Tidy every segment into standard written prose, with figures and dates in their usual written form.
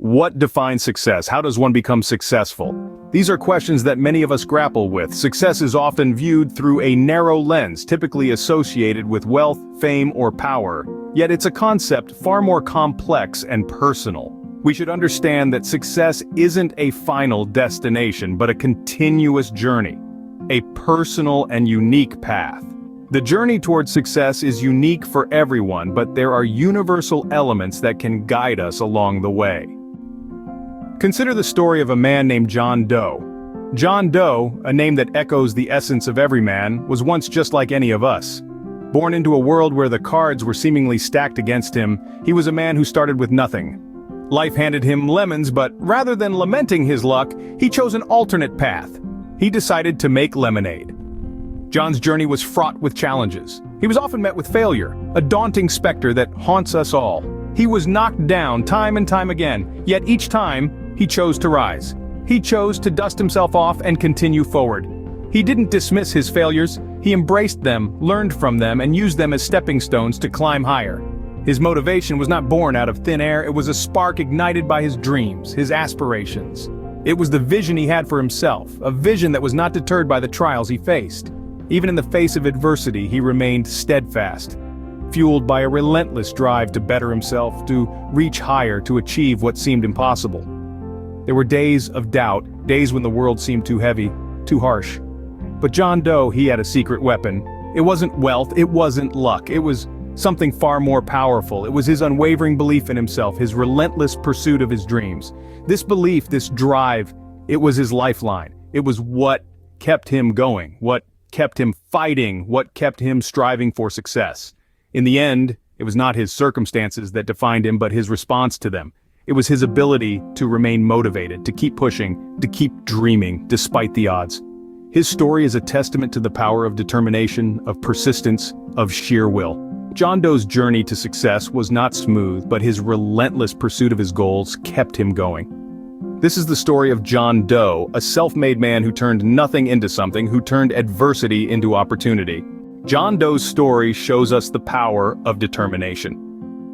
What defines success? How does one become successful? These are questions that many of us grapple with. Success is often viewed through a narrow lens, typically associated with wealth, fame, or power. Yet it's a concept far more complex and personal. We should understand that success isn't a final destination, but a continuous journey, a personal and unique path. The journey towards success is unique for everyone, but there are universal elements that can guide us along the way. Consider the story of a man named John Doe. John Doe, a name that echoes the essence of every man, was once just like any of us. Born into a world where the cards were seemingly stacked against him, he was a man who started with nothing. Life handed him lemons, but rather than lamenting his luck, he chose an alternate path. He decided to make lemonade. John's journey was fraught with challenges. He was often met with failure, a daunting specter that haunts us all. He was knocked down time and time again, yet each time, he chose to rise. He chose to dust himself off and continue forward. He didn't dismiss his failures, he embraced them, learned from them, and used them as stepping stones to climb higher. His motivation was not born out of thin air, it was a spark ignited by his dreams, his aspirations. It was the vision he had for himself, a vision that was not deterred by the trials he faced. Even in the face of adversity, he remained steadfast, fueled by a relentless drive to better himself, to reach higher, to achieve what seemed impossible. There were days of doubt, days when the world seemed too heavy, too harsh. But John Doe, he had a secret weapon. It wasn't wealth, it wasn't luck, it was something far more powerful. It was his unwavering belief in himself, his relentless pursuit of his dreams. This belief, this drive, it was his lifeline. It was what kept him going, what kept him fighting, what kept him striving for success. In the end, it was not his circumstances that defined him, but his response to them. It was his ability to remain motivated, to keep pushing, to keep dreaming, despite the odds. His story is a testament to the power of determination, of persistence, of sheer will. John Doe's journey to success was not smooth, but his relentless pursuit of his goals kept him going. This is the story of John Doe, a self-made man who turned nothing into something, who turned adversity into opportunity. John Doe's story shows us the power of determination.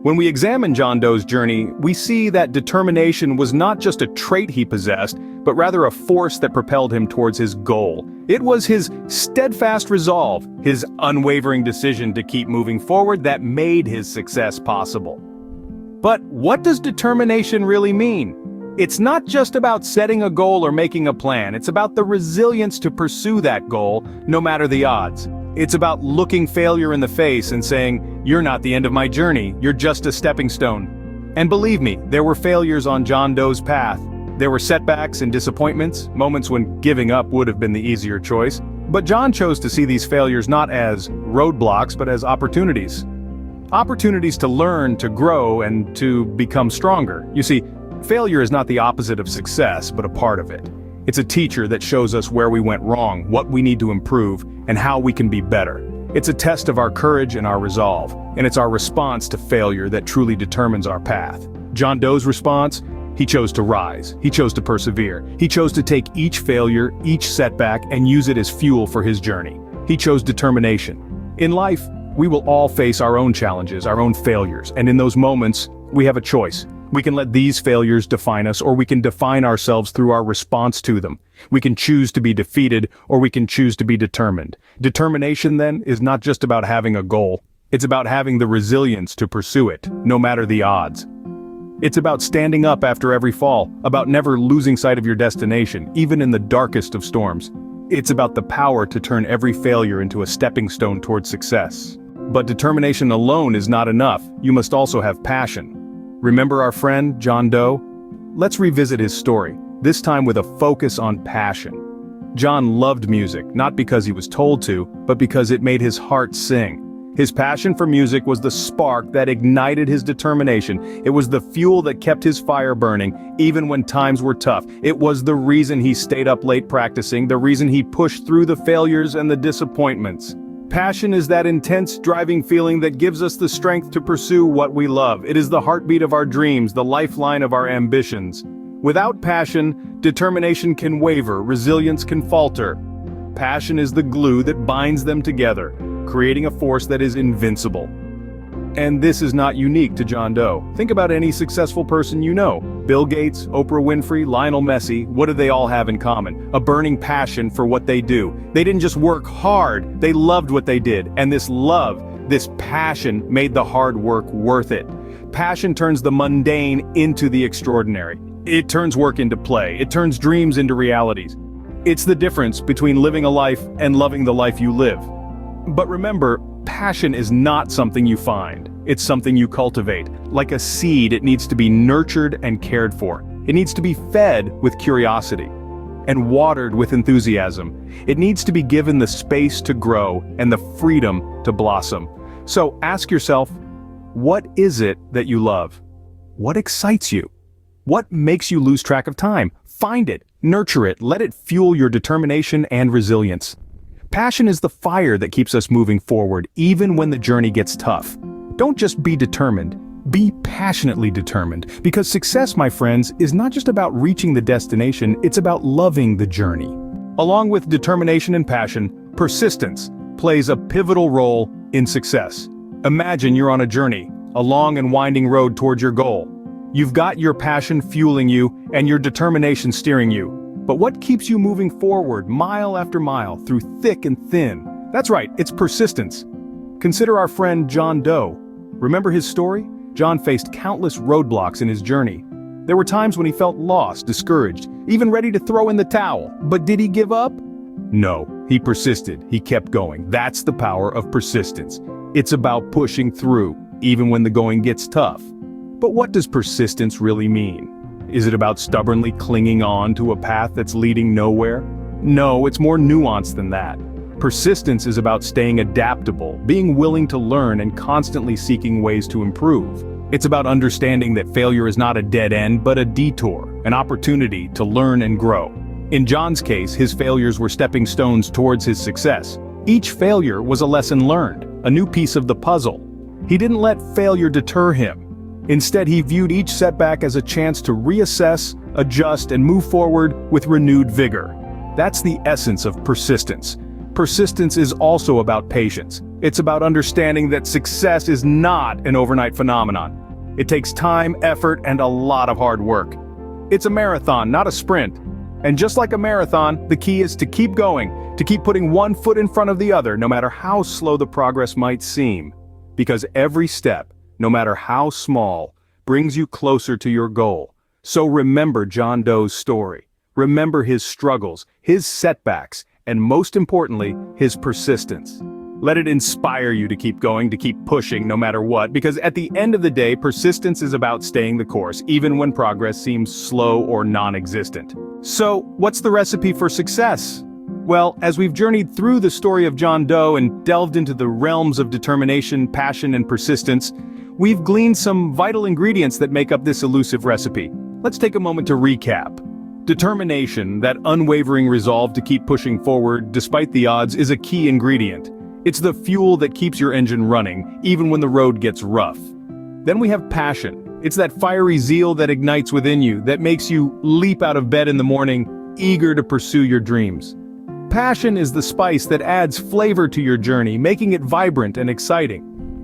When we examine John Doe's journey, we see that determination was not just a trait he possessed, but rather a force that propelled him towards his goal. It was his steadfast resolve, his unwavering decision to keep moving forward that made his success possible. But what does determination really mean? It's not just about setting a goal or making a plan, it's about the resilience to pursue that goal, no matter the odds. It's about looking failure in the face and saying, "You're not the end of my journey, you're just a stepping stone." And believe me, there were failures on John Doe's path. There were setbacks and disappointments, moments when giving up would have been the easier choice. But John chose to see these failures not as roadblocks, but as opportunities. Opportunities to learn, to grow, and to become stronger. You see, failure is not the opposite of success, but a part of it. It's a teacher that shows us where we went wrong, what we need to improve, and how we can be better. It's a test of our courage and our resolve, and it's our response to failure that truly determines our path. John Doe's response? He chose to rise. He chose to persevere. He chose to take each failure, each setback, and use it as fuel for his journey. He chose determination. In life, we will all face our own challenges, our own failures, and in those moments, we have a choice. We can let these failures define us, or we can define ourselves through our response to them. We can choose to be defeated, or we can choose to be determined. Determination, then, is not just about having a goal. It's about having the resilience to pursue it, no matter the odds. It's about standing up after every fall, about never losing sight of your destination, even in the darkest of storms. It's about the power to turn every failure into a stepping stone towards success. But determination alone is not enough. You must also have passion. Remember our friend, John Doe? Let's revisit his story, this time with a focus on passion. John loved music, not because he was told to, but because it made his heart sing. His passion for music was the spark that ignited his determination. It was the fuel that kept his fire burning, even when times were tough. It was the reason he stayed up late practicing, the reason he pushed through the failures and the disappointments. Passion is that intense, driving feeling that gives us the strength to pursue what we love. It is the heartbeat of our dreams, the lifeline of our ambitions. Without passion, determination can waver, resilience can falter. Passion is the glue that binds them together, creating a force that is invincible. And this is not unique to John Doe. Think about any successful person you know. Bill Gates, Oprah Winfrey, Lionel Messi, what do they all have in common? A burning passion for what they do. They didn't just work hard, they loved what they did. And this love, this passion made the hard work worth it. Passion turns the mundane into the extraordinary. It turns work into play. It turns dreams into realities. It's the difference between living a life and loving the life you live. But remember, passion is not something you find. It's something you cultivate. Like a seed, it needs to be nurtured and cared for. It needs to be fed with curiosity and watered with enthusiasm. It needs to be given the space to grow and the freedom to blossom. So ask yourself, what is it that you love? What excites you? What makes you lose track of time? Find it, nurture it, let it fuel your determination and resilience. Passion is the fire that keeps us moving forward, even when the journey gets tough. Don't just be determined, be passionately determined, because success, my friends, is not just about reaching the destination, it's about loving the journey. Along with determination and passion, persistence plays a pivotal role in success. Imagine you're on a journey, a long and winding road towards your goal. You've got your passion fueling you and your determination steering you. But what keeps you moving forward mile after mile through thick and thin? That's right, it's persistence. Consider our friend John Doe. Remember his story? John faced countless roadblocks in his journey. There were times when he felt lost, discouraged, even ready to throw in the towel. But did he give up? No, he persisted. He kept going. That's the power of persistence. It's about pushing through, even when the going gets tough. But what does persistence really mean? Is it about stubbornly clinging on to a path that's leading nowhere? No, it's more nuanced than that. Persistence is about staying adaptable, being willing to learn and constantly seeking ways to improve. It's about understanding that failure is not a dead end, but a detour, an opportunity to learn and grow. In John's case, his failures were stepping stones towards his success. Each failure was a lesson learned, a new piece of the puzzle. He didn't let failure deter him. Instead, he viewed each setback as a chance to reassess, adjust, and move forward with renewed vigor. That's the essence of persistence. Persistence is also about patience. It's about understanding that success is not an overnight phenomenon. It takes time, effort, and a lot of hard work. It's a marathon, not a sprint. And just like a marathon, the key is to keep going, to keep putting one foot in front of the other, no matter how slow the progress might seem. Because every step, no matter how small, brings you closer to your goal. So remember John Doe's story. Remember his struggles, his setbacks, and most importantly, his persistence. Let it inspire you to keep going, to keep pushing no matter what, because at the end of the day, persistence is about staying the course, even when progress seems slow or non-existent. So, what's the recipe for success? Well, as we've journeyed through the story of John Doe and delved into the realms of determination, passion, and persistence, we've gleaned some vital ingredients that make up this elusive recipe. Let's take a moment to recap. Determination, that unwavering resolve to keep pushing forward despite the odds, is a key ingredient. It's the fuel that keeps your engine running, even when the road gets rough. Then we have passion. It's that fiery zeal that ignites within you, that makes you leap out of bed in the morning, eager to pursue your dreams. Passion is the spice that adds flavor to your journey, making it vibrant and exciting.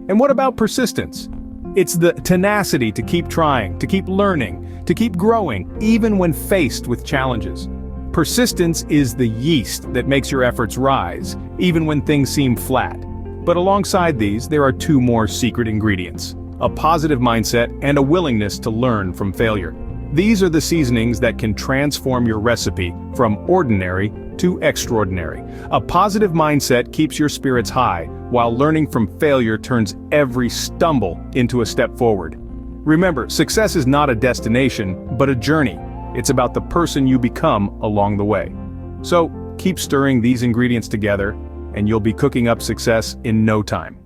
And what about persistence? It's the tenacity to keep trying, to keep learning, to keep growing, even when faced with challenges. Persistence is the yeast that makes your efforts rise, even when things seem flat. But alongside these, there are two more secret ingredients: a positive mindset and a willingness to learn from failure. These are the seasonings that can transform your recipe from ordinary to extraordinary. A positive mindset keeps your spirits high, while learning from failure turns every stumble into a step forward. Remember, success is not a destination, but a journey. It's about the person you become along the way. So, keep stirring these ingredients together, and you'll be cooking up success in no time.